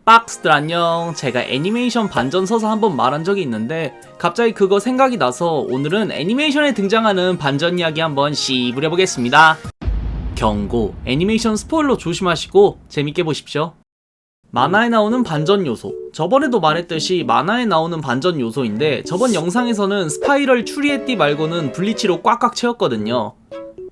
박스들 안녕. 제가 애니메이션 반전 서사 한번 말한 적이 있는데 갑자기 그거 생각이 나서 오늘은 애니메이션에 등장하는 반전 이야기 한번 씹으려보겠습니다. 경고, 애니메이션 스포일러 조심하시고 재밌게 보십시오. 만화에 나오는 반전 요소, 저번에도 말했듯이 만화에 나오는 반전 요소인데 저번 영상에서는 스파이럴 추리에띠 말고는 블리치로 꽉꽉 채웠거든요.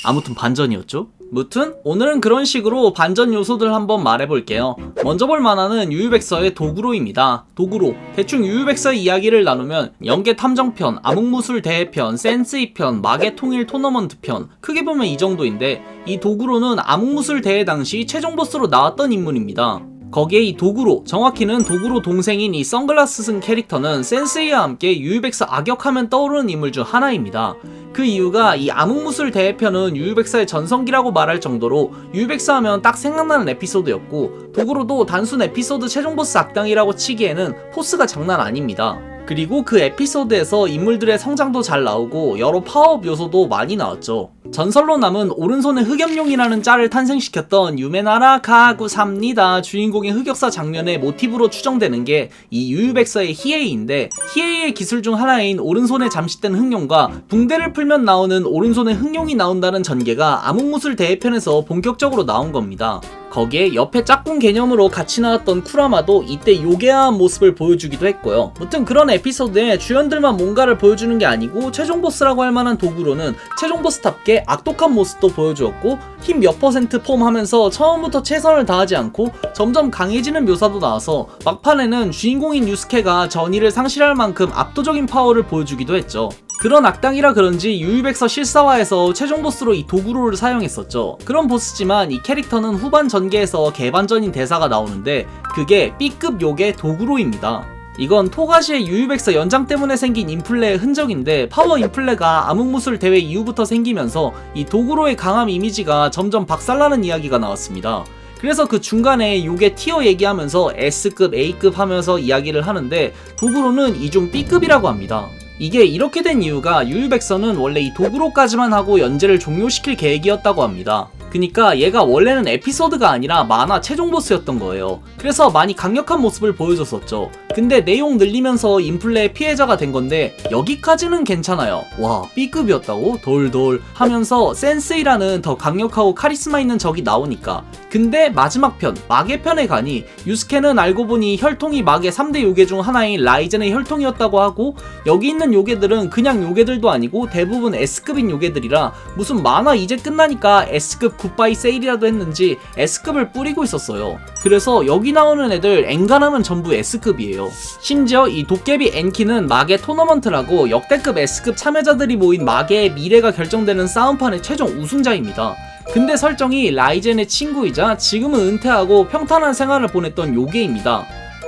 아무튼 반전이었죠? 무튼 오늘은 그런 식으로 반전 요소들 한번 말해볼게요. 먼저 볼 만화는 유유백서의 도구로입니다. 도구로, 대충 유유백서의 이야기를 나누면 연계 탐정편, 암흑무술 대회편, 센스이편, 마계 통일 토너먼트편, 크게 보면 이 정도인데 이 도구로는 암흑무술 대회 당시 최종 보스로 나왔던 인물입니다. 거기에 이 도구로, 정확히는 도구로 동생인 이 선글라스 쓴 캐릭터는 센스이와 함께 유유백서 악역하면 떠오르는 인물 중 하나입니다. 그 이유가 이 암흑무술 대회편은 유유백서의 전성기라고 말할 정도로 유유백서 하면 딱 생각나는 에피소드였고, 도구로도 단순 에피소드 최종 보스 악당이라고 치기에는 포스가 장난 아닙니다. 그리고 그 에피소드에서 인물들의 성장도 잘 나오고 여러 파워업 요소도 많이 나왔죠. 전설로 남은 오른손의 흑염룡이라는 짤을 탄생시켰던 유메나라 가구 삽니다 주인공의 흑역사 장면의 모티브로 추정되는 게 이 유유백서의 히에이인데, 히에이의 기술 중 하나인 오른손에 잠식된 흑룡과 붕대를 풀면 나오는 오른손의 흑룡이 나온다는 전개가 암흑무술 대회편에서 본격적으로 나온 겁니다. 거기에 옆에 짝꿍 개념으로 같이 나왔던 쿠라마도 이때 요괴화한 모습을 보여주기도 했고요. 무튼 그런 에피소드에 주연들만 뭔가를 보여주는 게 아니고 최종 보스라고 할 만한 도구로는 최종 보스답게 악독한 모습도 보여주었고, 힘 몇 퍼센트 폼하면서 처음부터 최선을 다하지 않고 점점 강해지는 묘사도 나와서 막판에는 주인공인 유스케가 전의를 상실할 만큼 압도적인 파워를 보여주기도 했죠. 그런 악당이라 그런지 유유백서 실사화에서 최종 보스로 이 도구로를 사용했었죠. 그런 보스지만 이 캐릭터는 후반 전개에서 개반전인 대사가 나오는데 그게 B급 요괴 도구로입니다. 이건 토가시의 유유백서 연장 때문에 생긴 인플레의 흔적인데, 파워 인플레가 암흑무술 대회 이후부터 생기면서 이 도구로의 강함 이미지가 점점 박살나는 이야기가 나왔습니다. 그래서 그 중간에 요괴 티어 얘기하면서 S급, A급 하면서 이야기를 하는데 도구로는 이중 B급이라고 합니다. 이게 이렇게 된 이유가 유유백서는 원래 이 도구로까지만 하고 연재를 종료시킬 계획이었다고 합니다. 그니까 얘가 원래는 에피소드가 아니라 만화 최종 보스였던 거예요. 그래서 많이 강력한 모습을 보여줬었죠. 근데 내용 늘리면서 인플레의 피해자가 된 건데 여기까지는 괜찮아요. 와, B급이었다고? 돌돌 하면서 센스이라는 더 강력하고 카리스마 있는 적이 나오니까. 근데 마지막 편, 마계편에 가니 유스케는 알고 보니 혈통이 마계 3대 요괴 중 하나인 라이젠의 혈통이었다고 하고, 여기 있는 요괴들은 그냥 요괴들도 아니고 대부분 S급인 요괴들이라 무슨 만화 이제 끝나니까 S급 굿바이 세일이라도 했는지 S급을 뿌리고 있었어요. 그래서 여기 나오는 애들 엔간하면 전부 S급이에요. 심지어 이 도깨비 엔키는 마계 토너먼트라고 역대급 S급 참여자들이 모인 마계의 미래가 결정되는 싸움판의 최종 우승자입니다. 근데 설정이 라이젠의 친구이자 지금은 은퇴하고 평탄한 생활을 보냈던 요괴입니다.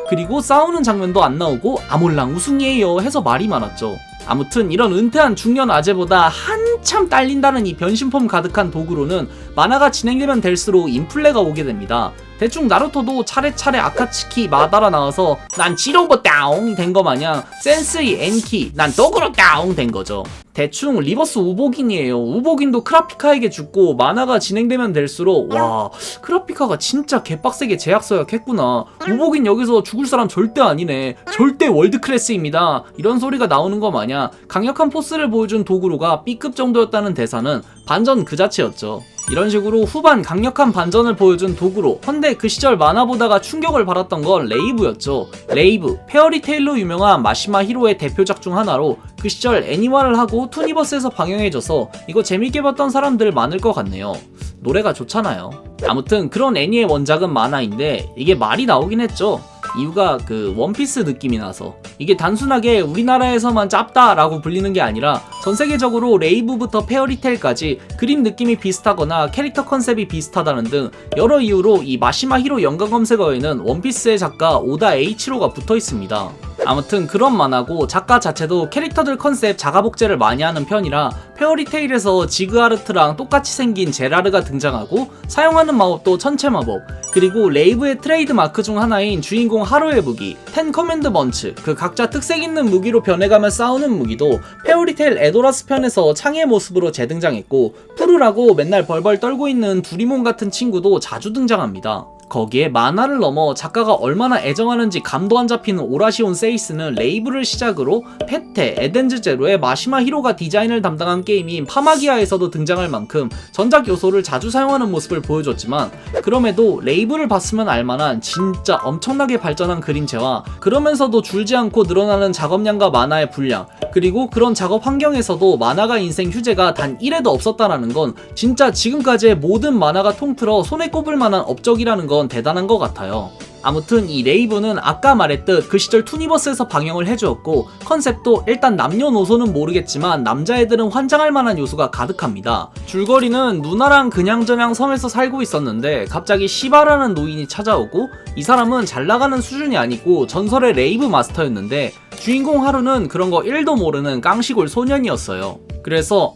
그리고 싸우는 장면도 안 나오고 아몰랑 우승이에요 해서 말이 많았죠. 아무튼 이런 은퇴한 중년 아재보다 한참 딸린다는 이 변신폼 가득한 도구로는 만화가 진행되면 될수록 인플레가 오게 됩니다. 대충 나루토도 차례차례 아카츠키 마다라 나와서 난 지로보 다옹 된 거 마냥 센스이 엔키 난 도구로 다옹 된 거죠. 대충 리버스 우보긴이에요. 우보긴도 크라피카에게 죽고 만화가 진행되면 될수록 와, 크라피카가 진짜 개빡세게 제약 서약했구나, 우보긴 여기서 죽을 사람 절대 아니네, 절대 월드클래스입니다, 이런 소리가 나오는 거 마냥 강력한 포스를 보여준 도구로가 B급 정도였다는 대사는 반전 그 자체였죠. 이런 식으로 후반 강력한 반전을 보여준 도구로. 헌데 그 시절 만화 보다가 충격을 받았던 건 레이브였죠. 레이브, 페어리테일로 유명한 마시마 히로의 대표작 중 하나로 그 시절 애니화를 하고 투니버스에서 방영해져서 이거 재밌게 봤던 사람들 많을 것 같네요. 노래가 좋잖아요. 아무튼 그런 애니의 원작은 만화인데 이게 말이 나오긴 했죠. 이유가 그 원피스 느낌이 나서. 이게 단순하게 우리나라에서만 짭다라고 불리는 게 아니라 전세계적으로 레이브부터 페어리테일까지 그림 느낌이 비슷하거나 캐릭터 컨셉이 비슷하다는 등 여러 이유로 이 마시마 히로 연관 검색어에는 원피스의 작가 오다 H로가 붙어 있습니다. 아무튼 그런 만화고 작가 자체도 캐릭터들 컨셉 자가복제를 많이 하는 편이라 페어리테일에서 지그하르트랑 똑같이 생긴 제라르가 등장하고 사용하는 마법도 천체 마법, 그리고 레이브의 트레이드 마크 중 하나인 주인공 하루의 무기 텐 커맨드 먼츠, 그 각자 특색 있는 무기로 변해가며 싸우는 무기도 페어리테일 에도라스 편에서 창의 모습으로 재등장했고, 푸르라고 맨날 벌벌 떨고 있는 두리몬 같은 친구도 자주 등장합니다. 거기에 만화를 넘어 작가가 얼마나 애정하는지 감도 안 잡히는 오라시온 세이스는 레이브를 시작으로 페테, 에덴즈 제로의 마시마 히로가 디자인을 담당한 게임인 파마기아에서도 등장할 만큼 전작 요소를 자주 사용하는 모습을 보여줬지만, 그럼에도 레이브를 봤으면 알만한 진짜 엄청나게 발전한 그림체와 그러면서도 줄지 않고 늘어나는 작업량과 만화의 분량, 그리고 그런 작업 환경에서도 만화가 인생 휴재가 단 1회도 없었다라는 건 진짜 지금까지의 모든 만화가 통틀어 손에 꼽을 만한 업적이라는 건 대단한 것 같아요. 아무튼 이 레이브는 아까 말했듯 그 시절 투니버스에서 방영을 해주었고, 컨셉도 일단 남녀노소는 모르겠지만 남자애들은 환장할 만한 요소가 가득합니다. 줄거리는 누나랑 그냥저냥 섬에서 살고 있었는데 갑자기 시바라는 노인이 찾아오고, 이 사람은 잘나가는 수준이 아니고 전설의 레이브 마스터였는데 주인공 하루는 그런 거 1도 모르는 깡시골 소년이었어요. 그래서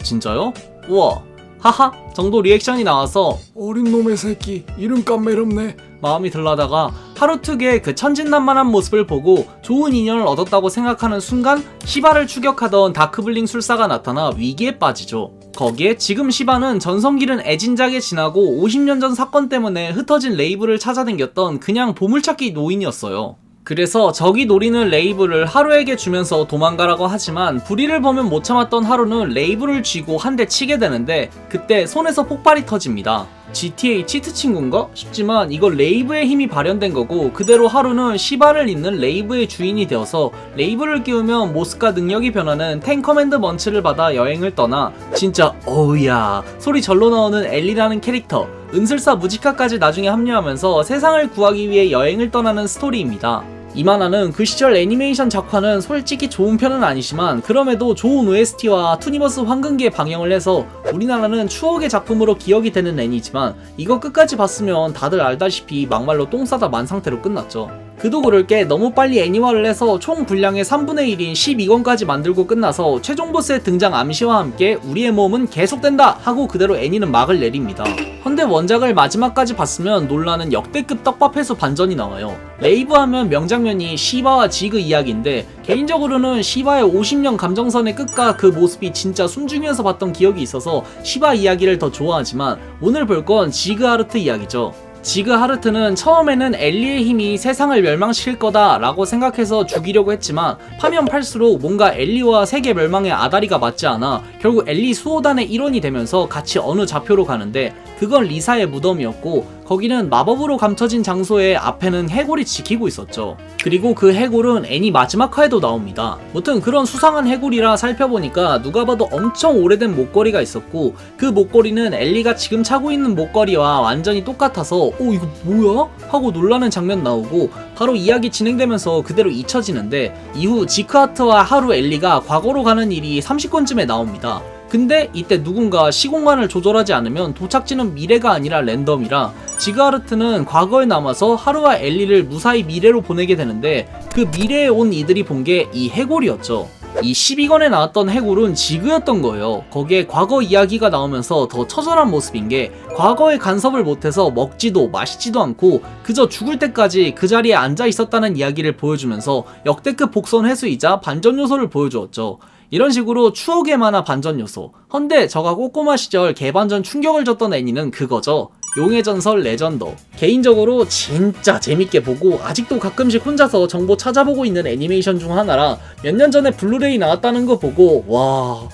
진짜요? 우와 하하 정도 리액션이 나와서 어린 놈의 새끼 이름값 매럽네. 마음이 들라다가 하루 특유의 그 천진난만한 모습을 보고 좋은 인연을 얻었다고 생각하는 순간 시바를 추격하던 다크블링 술사가 나타나 위기에 빠지죠. 거기에 지금 시바는 전성기는 애진작에 지나고 50년 전 사건 때문에 흩어진 레이브를 찾아다녔던 그냥 보물찾기 노인이었어요. 그래서 적이 노리는 레이브를 하루에게 주면서 도망가라고 하지만 불의를 보면 못 참았던 하루는 레이브를 쥐고 한 대 치게 되는데, 그때 손에서 폭발이 터집니다. GTA 치트 친구인가 싶지만 이거 레이브의 힘이 발현된 거고, 그대로 하루는 시바를 잇는 레이브의 주인이 되어서 레이브를 끼우면 모습과 능력이 변하는 탱커맨드 먼츠를 받아 여행을 떠나, 진짜 어우야 소리 절로 나오는 엘리라는 캐릭터, 은술사 무지카까지 나중에 합류하면서 세상을 구하기 위해 여행을 떠나는 스토리입니다. 이 만화는 그 시절 애니메이션 작화는 솔직히 좋은 편은 아니지만 그럼에도 좋은 OST와 투니버스 황금기에 방영을 해서 우리나라는 추억의 작품으로 기억이 되는 애니지만, 이거 끝까지 봤으면 다들 알다시피 막말로 똥 싸다 만 상태로 끝났죠. 그도 그럴 게 너무 빨리 애니화를 해서 총 분량의 3분의 1인 12권까지 만들고 끝나서 최종 보스의 등장 암시와 함께 우리의 모험은 계속된다 하고 그대로 애니는 막을 내립니다. 헌데 원작을 마지막까지 봤으면 놀라는 역대급 떡밥회수 반전이 나와요. 레이브 하면 명장면이 시바와 지그 이야기인데, 개인적으로는 시바의 50년 감정선의 끝과 그 모습이 진짜 숨죽이면서 봤던 기억이 있어서 시바 이야기를 더 좋아하지만, 오늘 볼 건 지그 하르트 이야기죠. 지그 하르트는 처음에는 엘리의 힘이 세상을 멸망시킬 거다 라고 생각해서 죽이려고 했지만, 파면 팔수록 뭔가 엘리와 세계 멸망의 아다리가 맞지 않아 결국 엘리 수호단의 일원이 되면서 같이 어느 좌표로 가는데, 그건 리사의 무덤이었고 거기는 마법으로 감춰진 장소에 앞에는 해골이 지키고 있었죠. 그리고 그 해골은 애니 마지막 화에도 나옵니다. 무튼 그런 수상한 해골이라 살펴보니까 누가 봐도 엄청 오래된 목걸이가 있었고, 그 목걸이는 엘리가 지금 차고 있는 목걸이와 완전히 똑같아서 이거 뭐야? 하고 놀라는 장면 나오고, 바로 이야기 진행되면서 그대로 잊혀지는데, 이후 지크하트와 하루 엘리가 과거로 가는 일이 30권쯤에 나옵니다. 근데 이때 누군가 시공간을 조절하지 않으면 도착지는 미래가 아니라 랜덤이라 지그하르트는 과거에 남아서 하루와 엘리를 무사히 미래로 보내게 되는데, 그 미래에 온 이들이 본 게 이 해골이었죠. 이 12권에 나왔던 해골은 지그였던 거예요. 거기에 과거 이야기가 나오면서 더 처절한 모습인 게, 과거에 간섭을 못해서 먹지도 마시지도 않고 그저 죽을 때까지 그 자리에 앉아 있었다는 이야기를 보여주면서 역대급 복선 회수이자 반전 요소를 보여주었죠. 이런 식으로 추억의 만화 반전 요소. 헌데 저가 꼬꼬마 시절 개반전 충격을 줬던 애니는 그거죠. 용의 전설 레전더. 개인적으로 진짜 재밌게 보고 아직도 가끔씩 혼자서 정보 찾아보고 있는 애니메이션 중 하나라, 몇 년 전에 블루레이 나왔다는 거 보고 와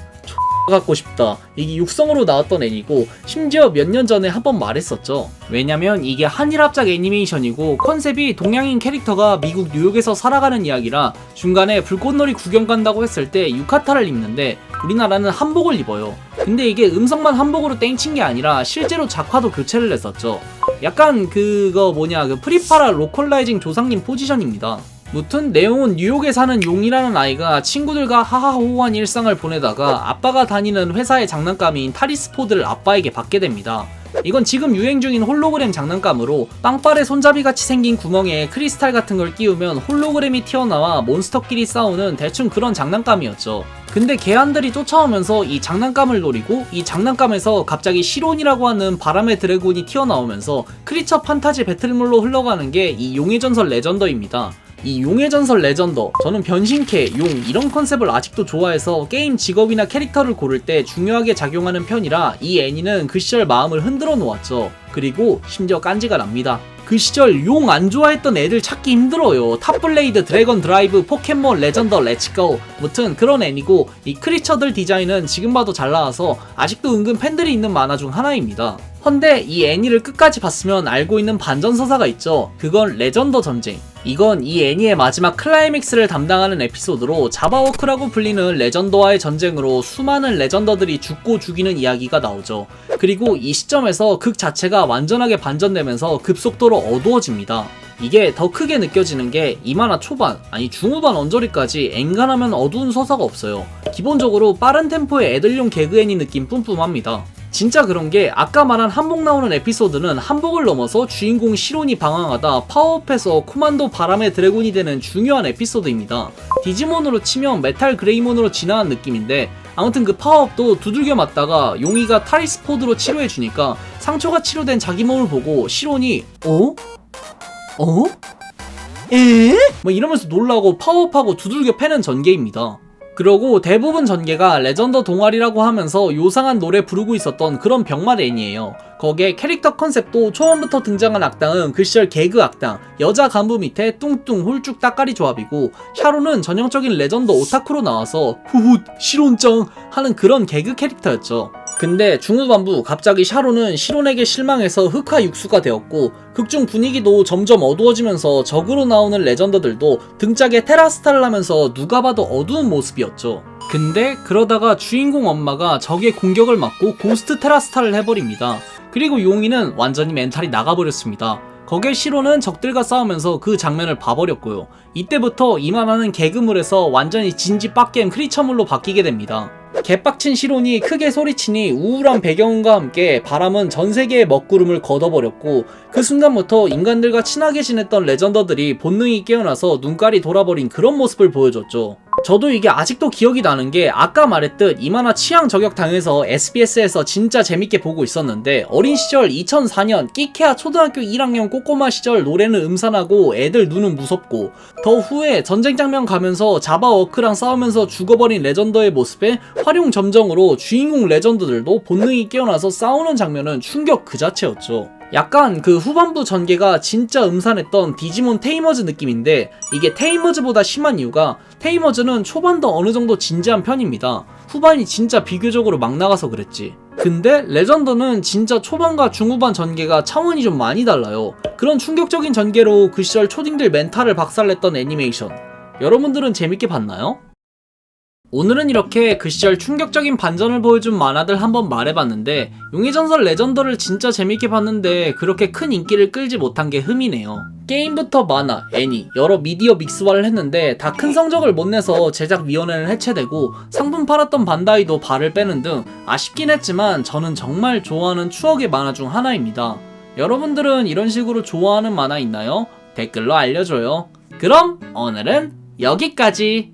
갖고 싶다. 이게 육성으로 나왔던 애니고, 심지어 몇 년 전에 한번 말했었죠. 왜냐면 이게 한일합작 애니메이션이고 컨셉이 동양인 캐릭터가 미국 뉴욕에서 살아가는 이야기라, 중간에 불꽃놀이 구경 간다고 했을 때 유카타를 입는데 우리나라는 한복을 입어요. 근데 이게 음성만 한복으로 땡친 게 아니라 실제로 작화도 교체를 했었죠. 약간 그 프리파라 로컬라이징 조상님 포지션입니다. 무튼 내용은 뉴욕에 사는 용이라는 아이가 친구들과 하하호호한 일상을 보내다가 아빠가 다니는 회사의 장난감인 타리스포드를 아빠에게 받게 됩니다. 이건 지금 유행 중인 홀로그램 장난감으로 빵빠레 손잡이같이 생긴 구멍에 크리스탈 같은 걸 끼우면 홀로그램이 튀어나와 몬스터끼리 싸우는 대충 그런 장난감이었죠. 근데 개안들이 쫓아오면서 이 장난감을 노리고, 이 장난감에서 갑자기 시론이라고 하는 바람의 드래곤이 튀어나오면서 크리처 판타지 배틀물로 흘러가는 게 이 용의 전설 레전더입니다. 이 용의 전설 레전더, 저는 변신캐, 용 이런 컨셉을 아직도 좋아해서 게임 직업이나 캐릭터를 고를 때 중요하게 작용하는 편이라 이 애니는 그 시절 마음을 흔들어 놓았죠. 그리고 심지어 깐지가 납니다. 그 시절 용 안 좋아했던 애들 찾기 힘들어요. 탑블레이드, 드래곤 드라이브, 포켓몬, 레전더, 렛츠고, 무튼 그런 애니고 이 크리처들 디자인은 지금 봐도 잘 나와서 아직도 은근 팬들이 있는 만화 중 하나입니다. 헌데 이 애니를 끝까지 봤으면 알고 있는 반전서사가 있죠. 그건 레전더 전쟁. 이건 이 애니의 마지막 클라이맥스를 담당하는 에피소드로 자바워크라고 불리는 레전더와의 전쟁으로 수많은 레전더들이 죽고 죽이는 이야기가 나오죠. 그리고 이 시점에서 극 자체가 완전하게 반전되면서 급속도로 어두워집니다. 이게 더 크게 느껴지는 게 이 만화 초반, 아니 중후반 언저리까지 엔간하면 어두운 서사가 없어요. 기본적으로 빠른 템포의 애들용 개그 애니 느낌 뿜뿜합니다. 진짜 그런 게 아까 말한 한복 나오는 에피소드는 한복을 넘어서 주인공 시론이 방황하다 파워업해서 코만도 바람의 드래곤이 되는 중요한 에피소드입니다. 디지몬으로 치면 메탈 그레이몬으로 진화한 느낌인데 아무튼 그 파워업도 두들겨 맞다가 용이가 타리스포드로 치료해주니까 상처가 치료된 자기 몸을 보고 시론이 어? 어? 에? 뭐 이러면서 놀라고 파워업하고 두들겨 패는 전개입니다. 그러고 대부분 전개가 레전더 동아리라고 하면서 요상한 노래 부르고 있었던 그런 병맛 애니에요. 거기에 캐릭터 컨셉도 초반부터 등장한 악당은 그 시절 개그 악당, 여자 간부 밑에 뚱뚱 홀쭉 따까리 조합이고 샤로는 전형적인 레전더 오타쿠로 나와서 후훗 시론짱 하는 그런 개그 캐릭터였죠. 근데 중후반부 갑자기 샤로는 시론에게 실망해서 흑화육수가 되었고 극중 분위기도 점점 어두워지면서 적으로 나오는 레전더들도 등짝에 테라스타를 하면서 누가 봐도 어두운 모습이었죠. 근데 그러다가 주인공 엄마가 적의 공격을 막고 고스트 테라스타를 해버립니다. 그리고 용이는 완전히 멘탈이 나가버렸습니다. 거기에 시로는 적들과 싸우면서 그 장면을 봐버렸고요. 이때부터 이 만화는 개그물에서 완전히 진지 빡겜 크리처물로 바뀌게 됩니다. 개빡친 시론이 크게 소리치니 우울한 배경음과 함께 바람은 전세계의 먹구름을 걷어버렸고 그 순간부터 인간들과 친하게 지냈던 레전더들이 본능이 깨어나서 눈깔이 돌아버린 그런 모습을 보여줬죠. 저도 이게 아직도 기억이 나는 게 아까 말했듯 이 만화 취향 저격 당해서 SBS에서 진짜 재밌게 보고 있었는데 어린 시절 2004년 끼케아 초등학교 1학년 꼬꼬마 시절 노래는 음산하고 애들 눈은 무섭고 더 후에 전쟁 장면 가면서 자바워크랑 싸우면서 죽어버린 레전더의 모습에 활용 점정으로 주인공 레전드들도 본능이 깨어나서 싸우는 장면은 충격 그 자체였죠. 약간 그 후반부 전개가 진짜 음산했던 디지몬 테이머즈 느낌인데 이게 테이머즈보다 심한 이유가 테이머즈는 초반도 어느 정도 진지한 편입니다. 후반이 진짜 비교적으로 막 나가서 그랬지. 근데 레전더는 진짜 초반과 중후반 전개가 차원이 좀 많이 달라요. 그런 충격적인 전개로 그 시절 초딩들 멘탈을 박살냈던 애니메이션, 여러분들은 재밌게 봤나요? 오늘은 이렇게 그 시절 충격적인 반전을 보여준 만화들 한번 말해봤는데 용의 전설 레전더를 진짜 재밌게 봤는데 그렇게 큰 인기를 끌지 못한 게 흠이네요. 게임부터 만화, 애니, 여러 미디어 믹스화를 했는데 다 큰 성적을 못 내서 제작위원회는 해체되고 상품 팔았던 반다이도 발을 빼는 등 아쉽긴 했지만 저는 정말 좋아하는 추억의 만화 중 하나입니다. 여러분들은 이런 식으로 좋아하는 만화 있나요? 댓글로 알려줘요. 그럼 오늘은 여기까지!